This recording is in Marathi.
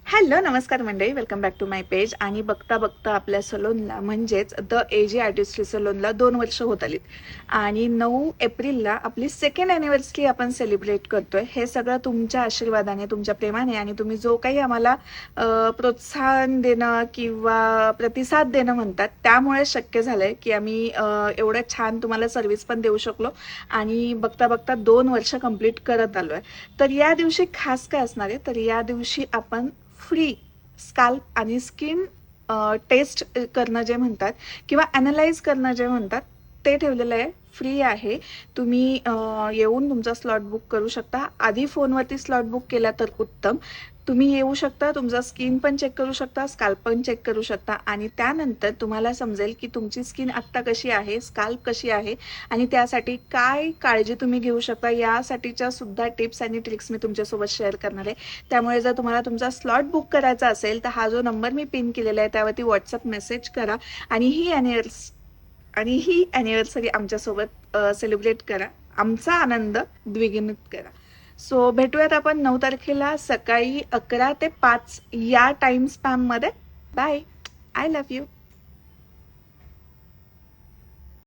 हॅलो नमस्कार मंडळी, welcome back to my page. आणि बघता बघता आपल्या सलोनला म्हणजेच द एजी आर्टिस्ट्री सलोनला 2 वर्ष होत आलीत आणि 9 एप्रिलला आपली सेकंड ॲनिव्हर्सरी आपण सेलिब्रेट करतोय. हे सगळं तुमच्या आशीर्वादाने, तुमच्या प्रेमाने आणि तुम्ही जो काही आम्हाला प्रोत्साहन देणं किंवा प्रतिसाद देणं म्हणतात त्यामुळे शक्य झालंय की आम्ही एवढं छान तुम्हाला सर्व्हिस पण देऊ शकलो आणि बघता बघता 2 वर्ष कंप्लीट करत आलोय. तर या दिवशी खास काय असणार आहे, तर या दिवशी आपण फ्री स्काल्प आणि स्किन टेस्ट करणं जे म्हणतात किंवा ॲनालाइज करणं जे म्हणतात ते ठेवलेलं आहे. फ्री आहे. तुम्ही येऊन तुमचा स्लॉट बुक करू शकता. आधी फोनवरती स्लॉट बुक केला तर उत्तम. तुम्ही येऊ शकता, तुमचा स्किन पण चेक करू शकता, स्काल्प पण चेक करू शकता आणि त्यानंतर तुम्हाला समजेल की तुमची स्किन आत्ता कशी आहे, स्काल्प कशी आहे आणि त्यासाठी काय काळजी तुम्ही घेऊ शकता, यासाठीच्या सुद्धा टिप्स आणि ट्रिक्स मी तुमच्यासोबत शेअर करणार आहे. त्यामुळे जर तुम्हाला तुमचा स्लॉट बुक करायचा असेल तर हा जो नंबर मी पिन केलेला आहे त्यावरती व्हॉट्सअप मेसेज करा आणि ही ॲनिव्हर्सरी आमच्यासोबत सेलिब्रेट करा. आमचा आनंद द्विगुणित करा. सो भेटूयात आपण 9 तारखेला सकाळी 11 ते 5 या टाइम स्पॅम मध्ये. बाय. I love you.